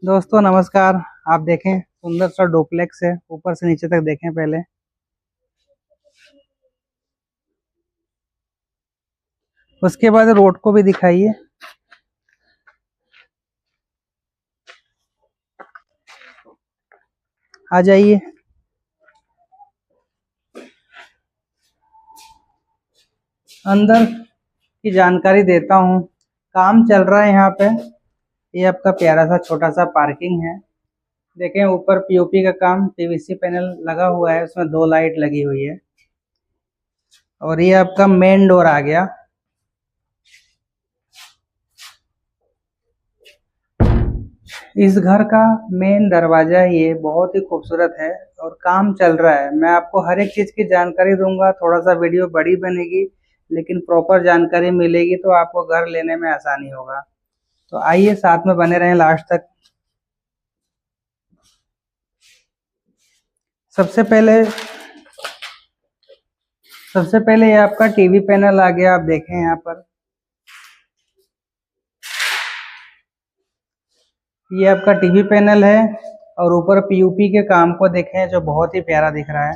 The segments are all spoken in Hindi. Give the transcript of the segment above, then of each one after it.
दोस्तों नमस्कार। आप देखें सुंदर सा डुप्लेक्स है, ऊपर से नीचे तक देखें पहले। उसके बाद रोड को भी दिखाइए। आ जाइए। अंदर की जानकारी देता हूँ। काम चल रहा है यहाँ पे। ये आपका प्यारा सा छोटा सा पार्किंग है। देखें ऊपर पीओपी का काम, पीवीसी पैनल लगा हुआ है, उसमें 2 लाइट लगी हुई है। और ये आपका मेन डोर आ गया। इस घर का मेन दरवाजा ये बहुत ही खूबसूरत है और काम चल रहा है। मैं आपको हर एक चीज़ की जानकारी दूंगा। थोड़ा सा वीडियो बड़ी बनेगी लेकिन प्रॉपर जानकारी मिलेगी तो आपको घर लेने में आसानी होगा। तो आइए साथ में बने रहें लास्ट तक। सबसे पहले ये आपका टीवी पैनल आ गया। आप देखें यहाँ पर ये आपका टीवी पैनल है और ऊपर पीयूपी के काम को देखें जो बहुत ही प्यारा दिख रहा है।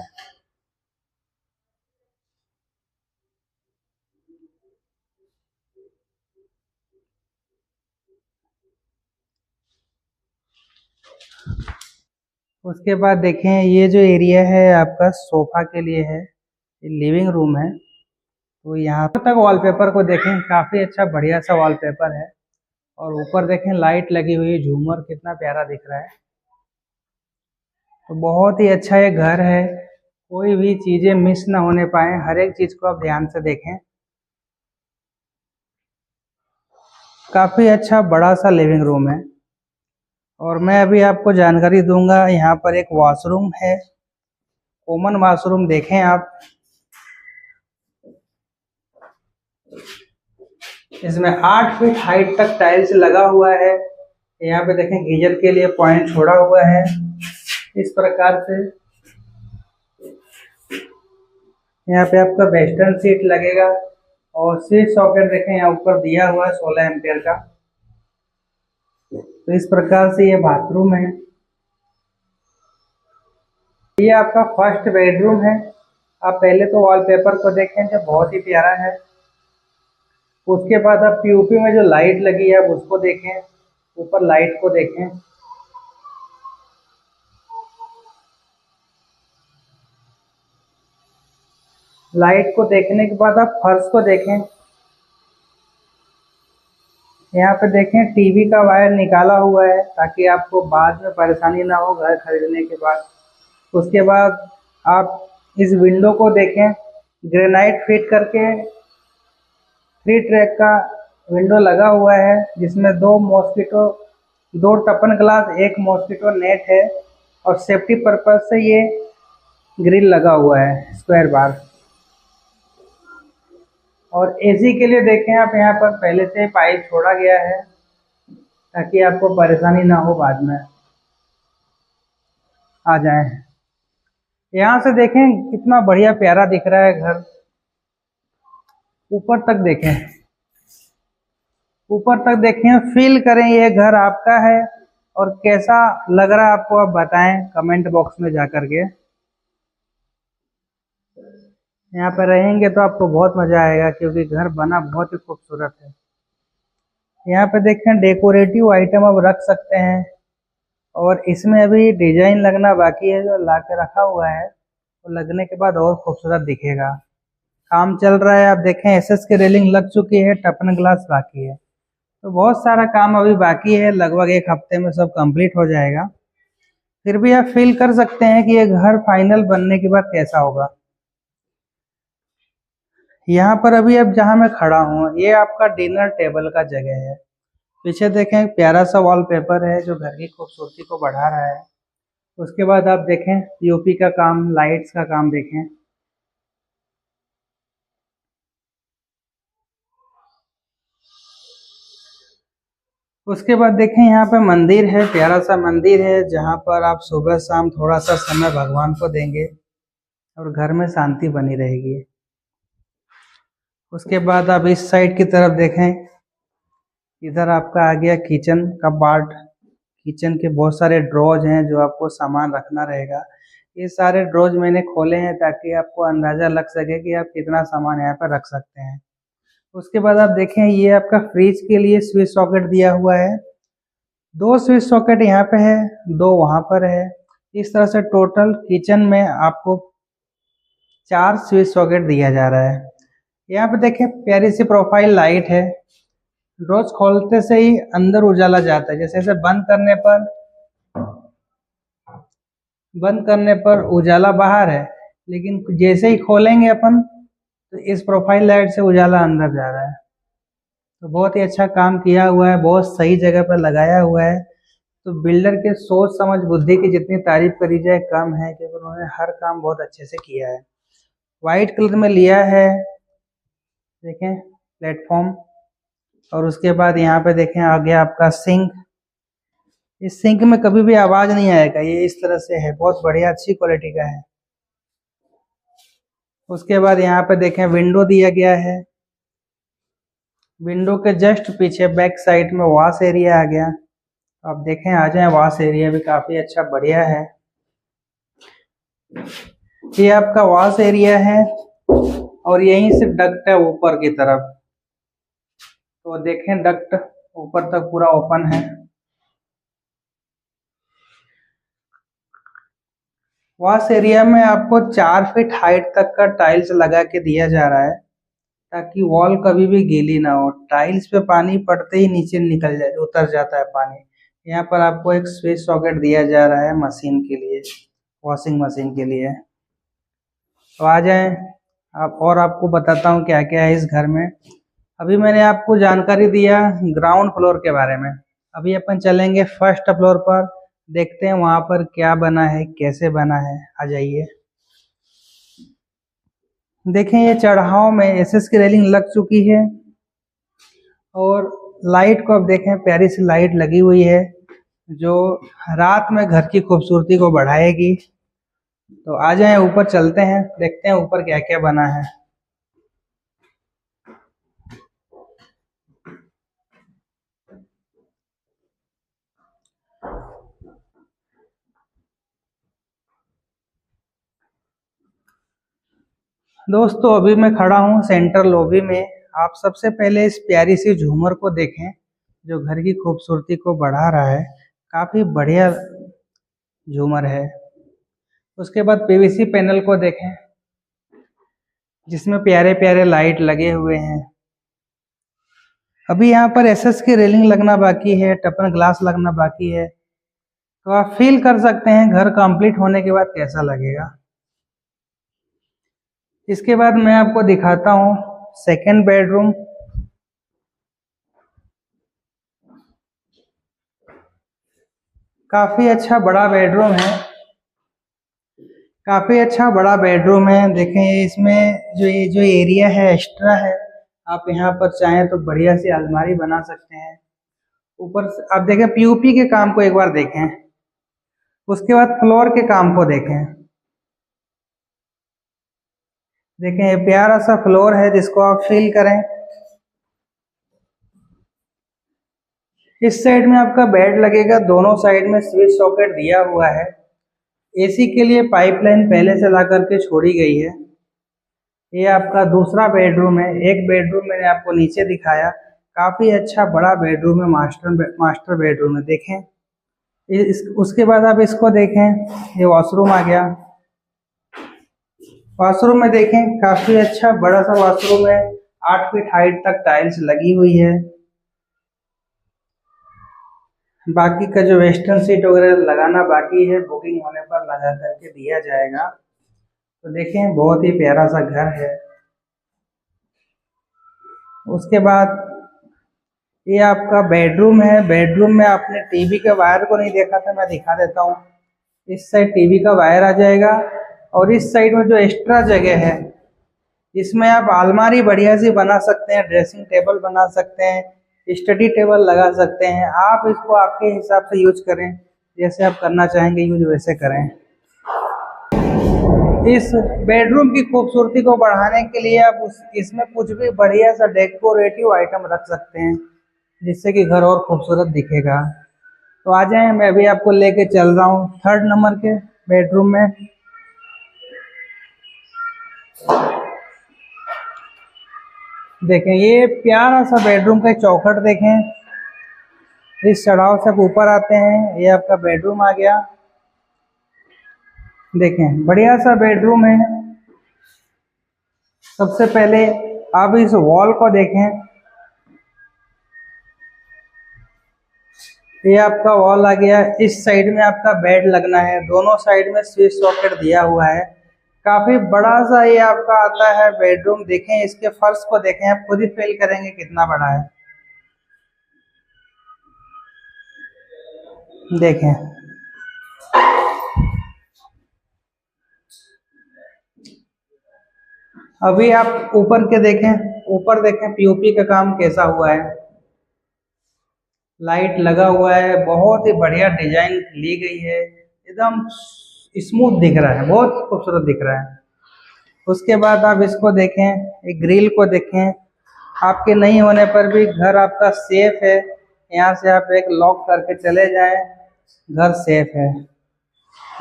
उसके बाद देखें ये जो एरिया है आपका सोफा के लिए है, ये लिविंग रूम है। तो यहाँ तक वॉलपेपर को देखें, काफ़ी अच्छा बढ़िया सा वॉलपेपर है। और ऊपर देखें लाइट लगी हुई है, झूमर कितना प्यारा दिख रहा है। तो बहुत ही अच्छा ये घर है। कोई भी चीज़ें मिस ना होने पाए, हर एक चीज़ को आप ध्यान से देखें। काफ़ी अच्छा बड़ा सा लिविंग रूम है। और मैं अभी आपको जानकारी दूंगा। यहाँ पर एक वॉशरूम है, कॉमन वॉशरूम देखें आप। इसमें 8 फीट हाइट तक टाइल्स लगा हुआ है। यहाँ पे देखें गीजर के लिए पॉइंट छोड़ा हुआ है इस प्रकार से। यहाँ पे आपका वेस्टर्न सीट लगेगा और स्विच सॉकेट देखें यहाँ ऊपर दिया हुआ है 16 एम्पियर का। तो इस प्रकार से ये बाथरूम है। ये आपका फर्स्ट बेडरूम है। आप पहले तो वॉलपेपर को देखें जो बहुत ही प्यारा है। उसके बाद आप पीओपी में जो लाइट लगी है आप उसको देखें, ऊपर लाइट को देखें। लाइट को देखने के बाद आप फर्श को देखें। यहाँ पे देखें टीवी का वायर निकाला हुआ है ताकि आपको बाद में परेशानी ना हो घर खरीदने के बाद। उसके बाद आप इस विंडो को देखें, ग्रेनाइट फिट करके 3 ट्रैक का विंडो लगा हुआ है जिसमें 2 टपन ग्लास, 1 मॉस्किटो नेट है। और सेफ्टी पर्पज से ये ग्रिल लगा हुआ है स्क्वायर बार। और एसी के लिए देखें आप, यहाँ पर पहले से पाइप छोड़ा गया है ताकि आपको परेशानी ना हो बाद में। आ जाए यहाँ से देखें कितना बढ़िया प्यारा दिख रहा है घर। ऊपर तक देखें, ऊपर तक देखें, फील करें ये घर आपका है। और कैसा लग रहा है आपको आप बताएं कमेंट बॉक्स में जा करके। यहाँ पर रहेंगे तो आपको बहुत मजा आएगा क्योंकि घर बना बहुत ही खूबसूरत है। यहाँ पे देखें डेकोरेटिव आइटम अब रख सकते हैं। और इसमें अभी डिजाइन लगना बाकी है, जो ला के रखा हुआ है तो लगने के बाद और खूबसूरत दिखेगा। काम चल रहा है। आप देखें एसएस की रेलिंग लग चुकी है, टपन ग्लास बाकी है। तो बहुत सारा काम अभी बाकी है, लगभग 1 हफ्ते में सब कंप्लीट हो जाएगा। फिर भी आप फील कर सकते हैं कि ये घर फाइनल बनने के बाद कैसा होगा। यहाँ पर अभी अब जहाँ मैं खड़ा हूँ ये आपका डिनर टेबल का जगह है। पीछे देखें प्यारा सा वॉलपेपर है जो घर की खूबसूरती को बढ़ा रहा है। उसके बाद आप देखें पीओपी का काम, लाइट्स का काम देखें। उसके बाद देखें यहाँ पे मंदिर है, प्यारा सा मंदिर है जहाँ पर आप सुबह शाम थोड़ा सा समय भगवान को देंगे और घर में शांति बनी रहेगी। उसके बाद आप इस साइड की तरफ देखें, इधर आपका आ गया किचन का पार्ट। किचन के बहुत सारे ड्रॉज हैं जो आपको सामान रखना रहेगा। ये सारे ड्रॉज मैंने खोले हैं ताकि आपको अंदाज़ा लग सके कि आप कितना सामान यहाँ पर रख सकते हैं। उसके बाद आप देखें, ये आपका फ्रिज के लिए स्विच सॉकेट दिया हुआ है। 2 स्विच सॉकेट यहाँ पे है, 2 वहाँ पर है। इस तरह से टोटल किचन में आपको 4 स्विच सॉकेट दिया जा रहा है। यहाँ पे देखें, प्यारी सी प्रोफाइल लाइट है। ड्रॉज खोलते से ही अंदर उजाला जाता है। जैसे जैसे बंद करने पर उजाला बाहर है, लेकिन जैसे ही खोलेंगे अपन तो इस प्रोफाइल लाइट से उजाला अंदर जा रहा है। तो बहुत ही अच्छा काम किया हुआ है, बहुत सही जगह पर लगाया हुआ है। तो बिल्डर के सोच समझ बुद्धि की जितनी तारीफ करी जाए कम है, क्योंकि उन्होंने हर काम बहुत अच्छे से किया है। वाइट कलर में लिया है, देखें प्लेटफॉर्म। और उसके बाद यहाँ पे देखें आ गया आपका सिंक। इस सिंक में कभी भी आवाज़ नहीं आएगा, ये इस तरह से है, बहुत बढ़िया अच्छी क्वालिटी का है। उसके बाद यहाँ पे देखें विंडो दिया गया है। विंडो के जस्ट पीछे बैक साइड में वॉश एरिया आ गया। आप देखें, आ जाए, वॉश एरिया भी काफ़ी अच्छा बढ़िया है। ये आपका वॉश एरिया है और यहीं से डक्ट है ऊपर की तरफ। तो देखें, डक्ट ऊपर तक पूरा ओपन है। वॉश एरिया में आपको 4 फीट हाइट तक का टाइल्स लगा के दिया जा रहा है ताकि वॉल कभी भी गीली ना हो। टाइल्स पे पानी पड़ते ही नीचे उतर जाता है पानी। यहाँ पर आपको एक स्विच सॉकेट दिया जा रहा है मशीन के लिए, वॉशिंग मशीन के लिए। तो आ जाएं, और आपको बताता हूँ क्या क्या है इस घर में। अभी मैंने आपको जानकारी दिया ग्राउंड फ्लोर के बारे में। अभी अपन चलेंगे फर्स्ट फ्लोर पर, देखते हैं वहाँ पर क्या बना है, कैसे बना है। आ जाइए। देखें, ये चढ़ाव में एसएस की रेलिंग लग चुकी है और लाइट को अब देखें, प्यारी सी लाइट लगी हुई है जो रात में घर की खूबसूरती को बढ़ाएगी। तो आ जाएं, ऊपर चलते हैं, देखते हैं ऊपर क्या क्या बना है। दोस्तों, अभी मैं खड़ा हूँ सेंट्रल लॉबी में। आप सबसे पहले इस प्यारी सी झूमर को देखें जो घर की खूबसूरती को बढ़ा रहा है। काफ़ी बढ़िया झूमर है। उसके बाद पीवीसी पैनल को देखें जिसमें प्यारे प्यारे लाइट लगे हुए हैं। अभी यहाँ पर एसएस की रेलिंग लगना बाकी है, टफन ग्लास लगना बाकी है। तो आप फील कर सकते हैं घर कंप्लीट होने के बाद कैसा लगेगा। इसके बाद मैं आपको दिखाता हूँ सेकंड बेडरूम। काफ़ी अच्छा बड़ा बेडरूम है, काफ़ी अच्छा बड़ा बेडरूम है। देखें, इसमें जो एरिया है एक्स्ट्रा है। आप यहाँ पर चाहें तो बढ़िया सी अलमारी बना सकते हैं। ऊपर से आप देखें, पीओपी के काम को एक बार देखें। उसके बाद फ्लोर के काम को देखें। देखें, ये प्यारा सा फ्लोर है जिसको आप फील करें। इस साइड में आपका बेड लगेगा, दोनों साइड में स्विच सॉकेट दिया हुआ है। एसी के लिए पाइपलाइन पहले से ला करके छोड़ी गई है। ये आपका दूसरा बेडरूम है। एक बेडरूम मैंने आपको नीचे दिखाया, काफ़ी अच्छा बड़ा बेडरूम है, मास्टर बेडरूम है। देखें, उसके बाद आप इसको देखें, ये वॉशरूम आ गया। वॉशरूम में देखें, काफ़ी अच्छा बड़ा सा वॉशरूम है, 8 फीट हाइट तक टाइल्स लगी हुई है। बाकी का जो वेस्टर्न सीट वगैरह लगाना बाकी है, बुकिंग होने पर लगा करके दिया जाएगा। तो देखें, बहुत ही प्यारा सा घर है। उसके बाद ये आपका बेडरूम है। बेडरूम में आपने टीवी के वायर को नहीं देखा था, मैं दिखा देता हूँ। इस साइड टीवी का वायर आ जाएगा और इस साइड में जो एक्स्ट्रा जगह है इसमें आप अलमारी बढ़िया सी बना सकते हैं, ड्रेसिंग टेबल बना सकते हैं, स्टडी टेबल लगा सकते हैं। आप इसको आपके हिसाब से यूज करें, जैसे आप करना चाहेंगे यूज वैसे करें। इस बेडरूम की खूबसूरती को बढ़ाने के लिए आप इसमें कुछ भी बढ़िया सा डेकोरेटिव आइटम रख सकते हैं जिससे कि घर और खूबसूरत दिखेगा। तो आ जाए, मैं अभी आपको लेके चल रहा हूँ 3rd नंबर के बेडरूम में। देखें ये प्यारा सा बेडरूम का चौखट देखें, इस चढ़ाव से आप ऊपर आते हैं, ये आपका बेडरूम आ गया। देखें बढ़िया सा बेडरूम है। सबसे पहले आप इस वॉल को देखें, ये आपका वॉल आ गया। इस साइड में आपका बेड लगना है, दोनों साइड में स्विच सॉकेट दिया हुआ है। काफी बड़ा सा ये आपका आता है बेडरूम। देखें इसके फर्श को देखें, आप खुद ही फील करेंगे कितना बड़ा है। देखें अभी आप ऊपर के देखें, ऊपर देखें पीओपी का काम कैसा हुआ है, लाइट लगा हुआ है, बहुत ही बढ़िया डिजाइन ली गई है, एकदम स्मूथ दिख रहा है, बहुत खूबसूरत दिख रहा है। उसके बाद आप इसको देखें, एक ग्रिल को देखें, आपके नहीं होने पर भी घर आपका सेफ है। यहाँ से आप एक लॉक करके चले जाएं, घर सेफ है।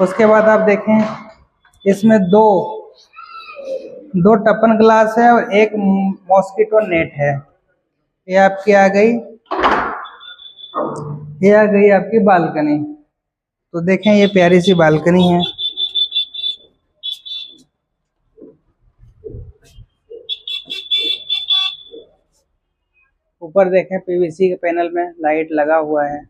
उसके बाद आप देखें इसमें दो टपन ग्लास है और एक मॉस्किटो नेट है। ये आपकी आ गई, ये आ गई आपकी बालकनी। तो देखें ये प्यारी सी बालकनी है। ऊपर देखें पीवीसी के पैनल में लाइट लगा हुआ है।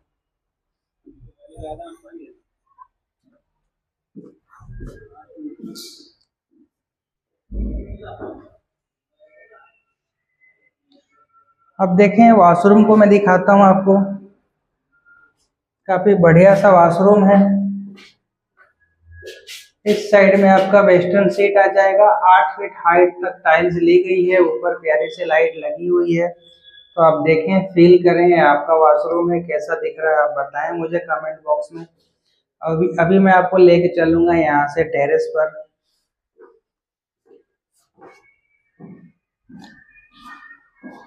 अब देखें वॉशरूम को मैं दिखाता हूँ आपको। काफी बढ़िया सा वॉशरूम है। इस साइड में आपका वेस्टर्न सीट आ जाएगा। 8 फीट हाइट तक टाइल्स ली गई है, ऊपर प्यारी से लाइट लगी हुई है। तो आप देखें, फील करें, आपका वॉशरूम है कैसा दिख रहा है, आप बताएं मुझे कमेंट बॉक्स में। अभी मैं आपको लेके चलूंगा यहाँ से टेरेस पर।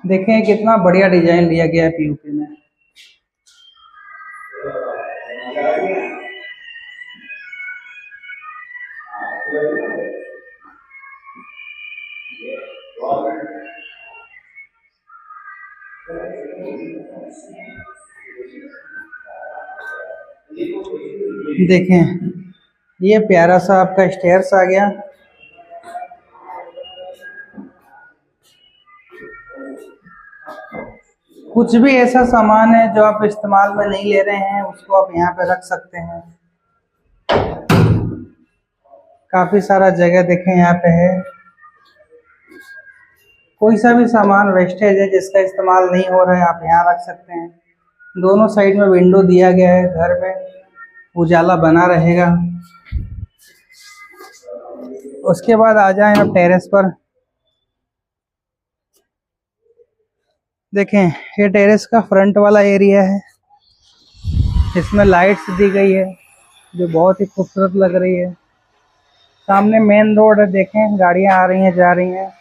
देखें कितना बढ़िया डिजाइन दिया गया है पीओपी में। देखें ये प्यारा सा आपका स्टेयर्स आ गया। कुछ भी ऐसा सामान है जो आप इस्तेमाल में नहीं ले रहे हैं, उसको आप यहाँ पे रख सकते हैं। काफी सारा जगह देखें यहाँ पे है। कोई सा भी सामान वेस्टेज है जिसका इस्तेमाल नहीं हो रहा है, आप यहाँ रख सकते हैं। दोनों साइड में विंडो दिया गया है, घर में उजाला बना रहेगा। उसके बाद आ जाएं आप टेरेस पर। देखें ये टेरेस का फ्रंट वाला एरिया है, इसमें लाइट्स दी गई है जो बहुत ही खूबसूरत लग रही है। सामने मेन रोड है, देखें गाड़ियां आ रही हैं जा रही हैं।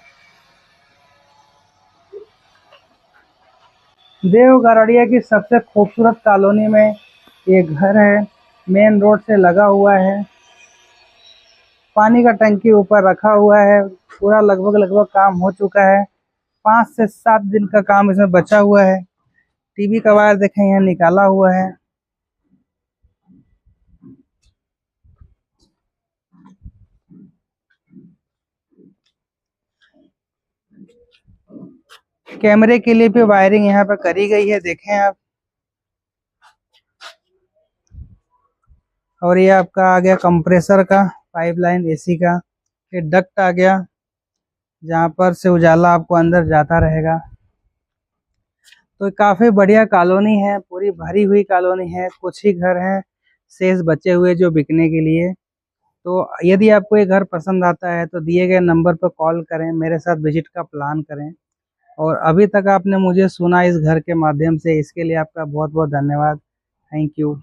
देवगढ़िया की सबसे खूबसूरत कॉलोनी में ये घर है, मेन रोड से लगा हुआ है। पानी का टंकी ऊपर रखा हुआ है, पूरा लगभग काम हो चुका है। 5 से 7 दिन का काम इसमें बचा हुआ है। टीवी का वायर देखें यहाँ निकाला हुआ है। कैमरे के लिए भी वायरिंग यहाँ पर करी गई है, देखें आप। और ये आपका आ गया कंप्रेसर का पाइपलाइन, एसी का ये डक्ट आ गया, जहाँ पर से उजाला आपको अंदर जाता रहेगा। तो काफ़ी बढ़िया कॉलोनी है, पूरी भरी हुई कॉलोनी है। कुछ ही घर हैं शेष बचे हुए जो बिकने के लिए। तो यदि आपको ये घर पसंद आता है तो दिए गए नंबर पर कॉल करें, मेरे साथ विजिट का प्लान करें। और अभी तक आपने मुझे सुना इस घर के माध्यम से, इसके लिए आपका बहुत बहुत धन्यवाद। Thank you.